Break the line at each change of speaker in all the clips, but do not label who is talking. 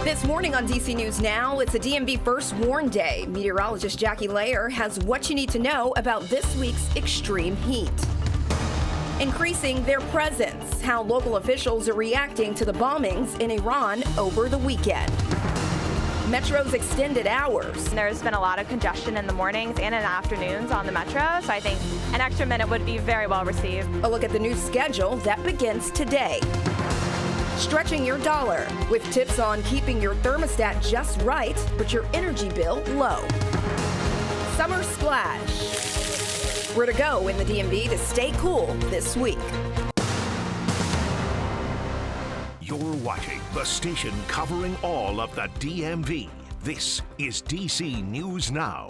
This morning on DC News Now, it's a DMV First Warn Day. Meteorologist Jackie Layer has what you need to know about this week's extreme heat. Increasing their presence, how local officials are reacting to the bombings in Iran over the weekend. Metro's extended hours.
There's been a lot of congestion in the mornings and in the afternoons on the Metro, so I think an extra minute would be very well received.
A look at the new schedule that begins today. Stretching your dollar with tips on keeping your thermostat just right, but your energy bill low. Summer splash. Where to go in the DMV to stay cool this week.
You're watching the station covering all of the DMV. This is DC News Now.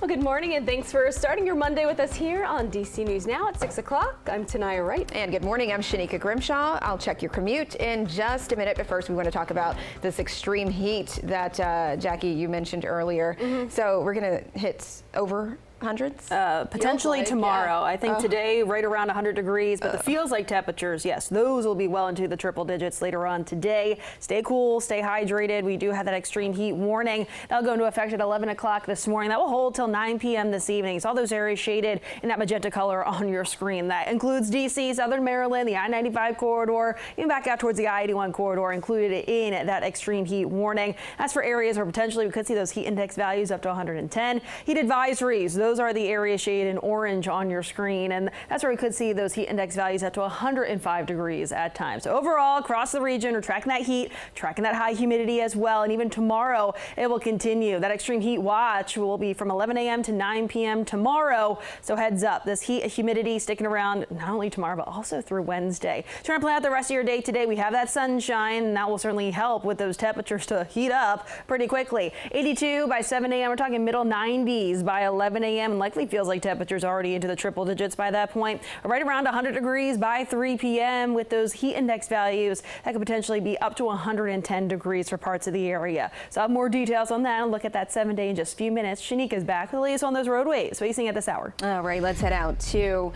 Well, good morning and thanks for starting your Monday with us here on DC News Now at 6 o'clock. I'm Tanaya Wright.
And good morning, I'm Shanika Grimshaw. I'll check your commute in just a minute, but first we want to talk about this extreme heat that, Jackie, you mentioned earlier. So we're going to hit over hundreds?
Potentially tomorrow. Yeah. I think today right around 100 degrees, but the feels like temperatures, yes, those will be well into the triple digits later on today. Stay cool, stay hydrated. We do have that extreme heat warning. That'll go into effect at 11 o'clock this morning. That will hold till 9 p.m. this evening. So all those areas shaded in that magenta color on your screen. That includes DC, Southern Maryland, the I-95 corridor, even back out towards the I-81 corridor included in that extreme heat warning. As for areas where potentially we could see those heat index values up to 110. Heat advisories, those are the areas shaded in orange on your screen, and that's where we could see those heat index values up to 105 degrees at times. So overall, across the region, we're tracking that heat, tracking that high humidity as well, and even tomorrow it will continue. That extreme heat watch will be from 11 a.m. to 9 p.m. tomorrow, so heads up. This heat humidity sticking around not only tomorrow, but also through Wednesday. Trying to plan out the rest of your day today. We have that sunshine, and that will certainly help with those temperatures to heat up pretty quickly. 82 by 7 a.m. We're talking middle 90s by 11 a.m. and likely feels like temperatures already into the triple digits by that point. Right around 100 degrees by 3 p.m. with those heat index values that could potentially be up to 110 degrees for parts of the area. So I'll have more details on that and look at that 7 day in just a few minutes. Shanika's back with the latest on those roadways. What are you seeing at this hour?
All right, let's head out to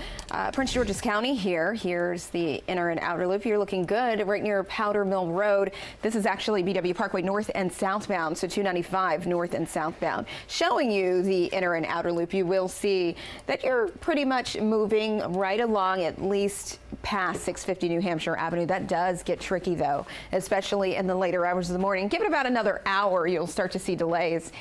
Prince George's County here. Here's the inner and outer loop. You're looking good right near Powder Mill Road. This is actually BW Parkway north and southbound, so 295 north and southbound. Showing you the inner and outer loop, you will see that you're pretty much moving right along at least past 650 New Hampshire Avenue. That does get tricky though, especially in the later hours of the morning. Give it about another hour, you'll start to see delays.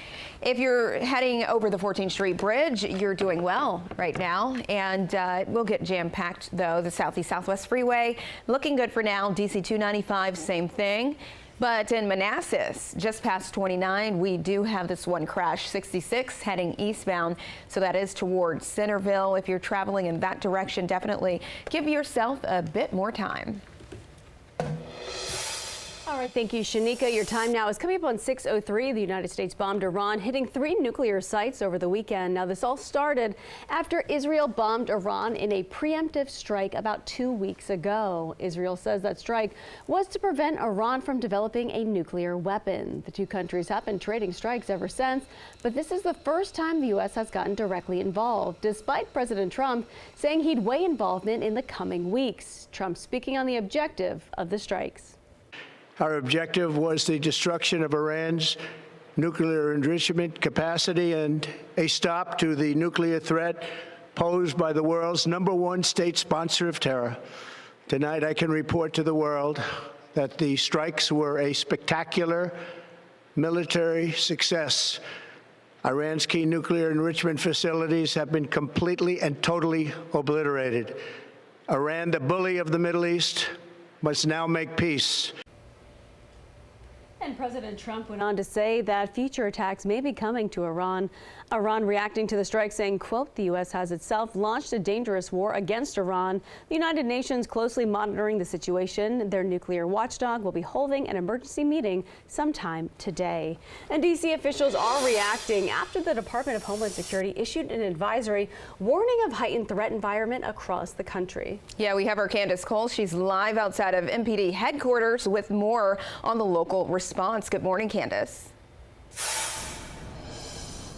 If you're heading over the 14th Street Bridge, you're doing well right now, and we'll get jam-packed though. The Southeast Southwest Freeway looking good for now. DC 295, same thing. But in Manassas, just past 29, we do have this one crash, 66 heading eastbound. So that is towards Centerville. If you're traveling in that direction, definitely give yourself a bit more time.
All right, thank you, Shanika. Your time now is coming up on 6:03. The United States bombed Iran, hitting 3 nuclear sites over the weekend. Now, this all started after Israel bombed Iran in a preemptive strike about 2 weeks ago. Israel says that strike was to prevent Iran from developing a nuclear weapon. The two countries have been trading strikes ever since, but this is the first time the U.S. has gotten directly involved, despite President Trump saying he'd weigh involvement in the coming weeks. Trump speaking on the objective of the strikes.
Our objective was the destruction of Iran's nuclear enrichment capacity and a stop to the nuclear threat posed by the world's #1 state sponsor of terror. Tonight, I can report to the world that the strikes were a spectacular military success. Iran's key nuclear enrichment facilities have been completely and totally obliterated. Iran, the bully of the Middle East, must now make peace.
And President Trump went on to say that future attacks may be coming to Iran. Iran reacting to the strike, saying, quote, the U.S. has itself launched a dangerous war against Iran. The United Nations closely monitoring the situation. Their nuclear watchdog will be holding an emergency meeting sometime today. And D.C. officials are reacting after the Department of Homeland Security issued an advisory warning of heightened threat environment across the country.
Yeah, we have our Candace Cole. She's live outside of MPD headquarters with more on the local response. Good morning, Candace.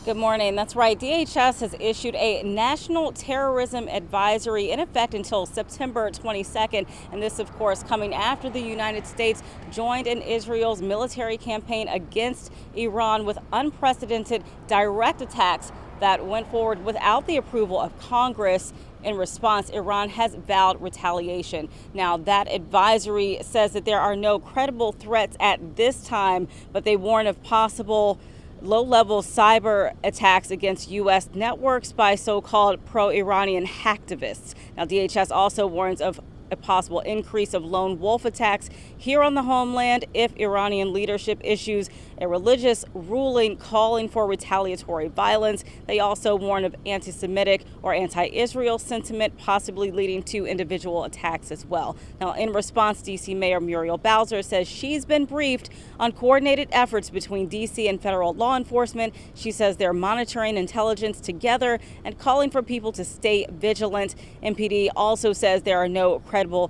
Good morning. That's right. DHS has issued a national terrorism advisory in effect until September 22nd. And this, of course, coming after the United States joined in Israel's military campaign against Iran with unprecedented direct attacks that went forward without the approval of Congress. In response, Iran has vowed retaliation. Now, that advisory says that there are no credible threats at this time, but they warn of possible low-level cyber attacks against U.S. networks by so-called pro-Iranian hacktivists. Now, DHS also warns of a possible increase of lone wolf attacks here on the homeland if Iranian leadership issues a religious ruling calling for retaliatory violence. They also warn of anti-Semitic or anti-Israel sentiment, possibly leading to individual attacks as well. Now, in response, D.C. Mayor Muriel Bowser says she's been briefed on coordinated efforts between D.C. and federal law enforcement. She says they're monitoring intelligence together and calling for people to stay vigilant. MPD also says there are no credible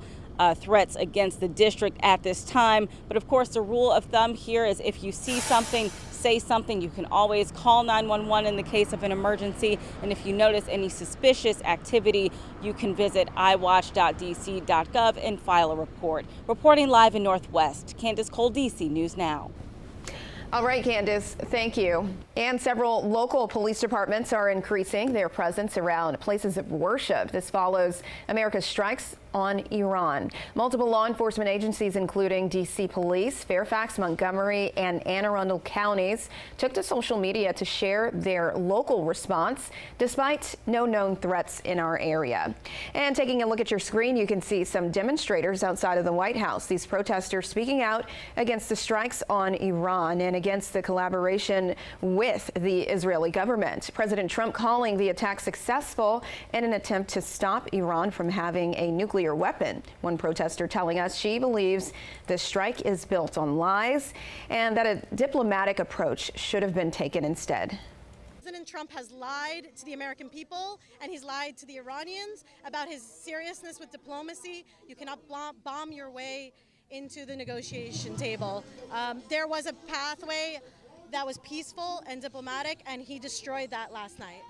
threats against the district at this time. But of course, the rule of thumb here is if you see something, say something. You can always call 911 in the case of an emergency. And if you notice any suspicious activity, you can visit iwatch.dc.gov and file a report. Reporting live in Northwest, Candace Cole, DC News Now.
All right, Candace, thank you. And several local police departments are increasing their presence around places of worship. This follows America's strikes on Iran. Multiple law enforcement agencies, including D.C. Police, Fairfax, Montgomery, and Anne Arundel counties, took to social media to share their local response, despite no known threats in our area. And taking a look at your screen, you can see some demonstrators outside of the White House. These protesters speaking out against the strikes on Iran and against the collaboration with the Israeli government. President Trump calling the attack successful in an attempt to stop Iran from having a nuclear weapon. One protester telling us she believes the strike is built on lies and that a diplomatic approach should have been taken instead.
President Trump has lied to the American people and he's lied to the Iranians about his seriousness with diplomacy. You cannot bomb your way into the negotiation table. There was a pathway that was peaceful and diplomatic, and he destroyed that last night.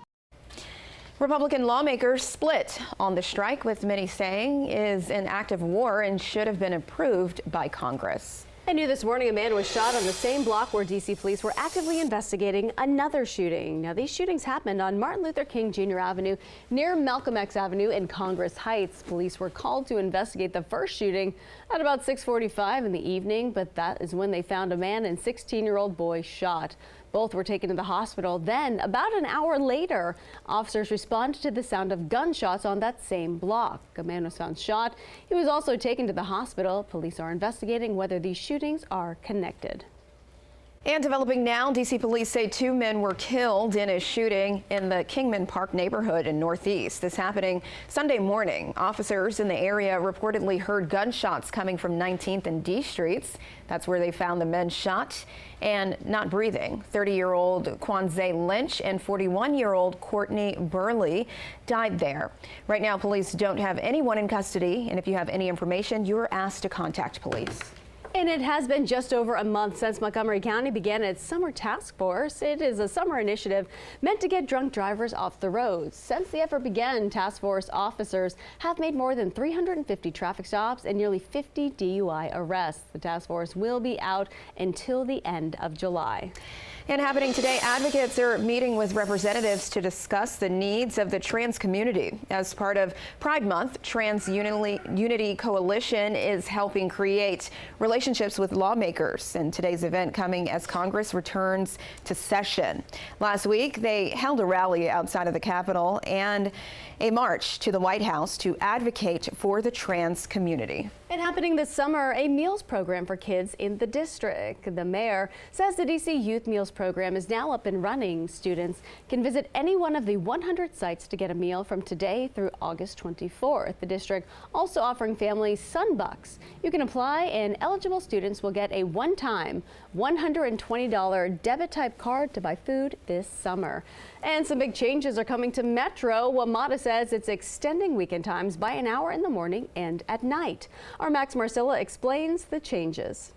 Republican lawmakers split on the strike, with many saying is an act of war and should have been approved by Congress.
And new this morning, a man was shot on the same block where D.C. police were actively investigating another shooting. Now, these shootings happened on Martin Luther King Jr. Avenue near Malcolm X Avenue in Congress Heights. Police were called to investigate the first shooting at about 6:45 in the evening, but that is when they found a man and 16-year-old boy shot. Both were taken to the hospital. Then, about an hour later, officers responded to the sound of gunshots on that same block. A man was found shot. He was also taken to the hospital. Police are investigating whether these shootings are connected.
And developing now, D.C. police say 2 men were killed in a shooting in the Kingman Park neighborhood in Northeast. This happening Sunday morning. Officers in the area reportedly heard gunshots coming from 19th and D Streets. That's where they found the men shot and not breathing. 30-year-old Quanzay Lynch and 41-year-old Courtney Burley died there. Right now, police don't have anyone in custody, and if you have any information, you're asked to contact police.
And it has been just over a month since Montgomery County began its summer task force. It is a summer initiative meant to get drunk drivers off the roads. Since the effort began, task force officers have made more than 350 traffic stops and nearly 50 DUI arrests. The task force will be out until the end of July.
And happening today, advocates are meeting with representatives to discuss the needs of the trans community. As part of Pride Month, Trans Unity Coalition is helping create relationships with lawmakers. And today's event coming as Congress returns to session. Last week, they held a rally outside of the Capitol and a march to the White House to advocate for the trans community.
And happening this summer, a meals program for kids in the district. The mayor says the D.C. Youth Meals program is now up and running. Students can visit any one of the 100 sites to get a meal from today through August 24th. The district also offering families Sunbucks. You can apply, and eligible students will get a one-time $120 debit type card to buy food this summer. And some big changes are coming to Metro. WMATA says it's extending weekend times by an hour in the morning and at night. Our Max Marcilla explains the changes.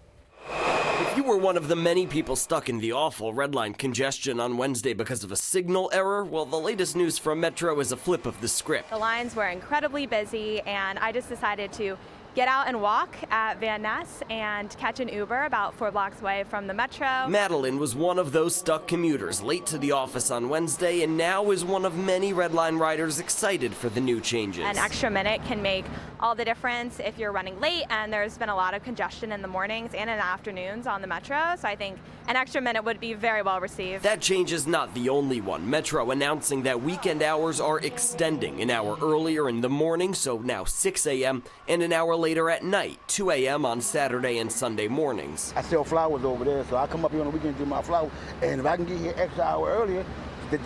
If you were one of the many people stuck in the awful red line congestion on Wednesday because of a signal error, well, the latest news from Metro is a flip of the script.
The lines were incredibly busy, and I just decided to get out and walk at Van Ness and catch an Uber about 4 blocks away from the Metro.
Madeline was one of those stuck commuters late to the office on Wednesday and now is one of many Red Line riders excited for the new changes.
An extra minute can make all the difference if you're running late, and there's been a lot of congestion in the mornings and in the afternoons on the Metro, so I think an extra minute would be very well received.
That change is not the only one. Metro announcing that weekend hours are extending an hour earlier in the morning, so now 6 a.m., and an hour later at night, 2 a.m. on Saturday and Sunday mornings.
I sell flowers over there, so I come up here on the weekend to do my flowers, and if I can get here extra hour earlier,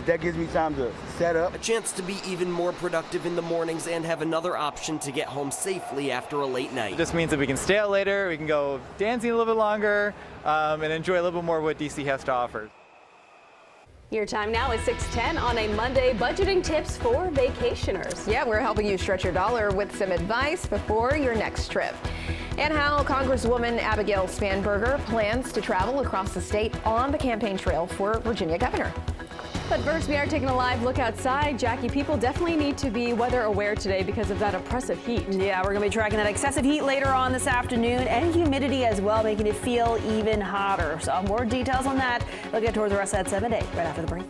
that gives me time to set up.
A chance to be even more productive in the mornings and have another option to get home safely after a late night.
It just means that we can stay out later, we can go dancing a little bit longer, and enjoy a little bit more of what DC has to offer.
Your time now is 6:10 on a Monday. Budgeting tips for vacationers.
Yeah, we're helping you stretch your dollar with some advice before your next trip. And how Congresswoman Abigail Spanberger plans to travel across the state on the campaign trail for Virginia governor.
But first, we are taking a live look outside. Jackie, people definitely need to be weather aware today because of that oppressive heat.
Yeah, we're going to be tracking that excessive heat later on this afternoon and humidity as well, making it feel even hotter. So more details on that. We'll get towards the rest of that 7 day right after the break.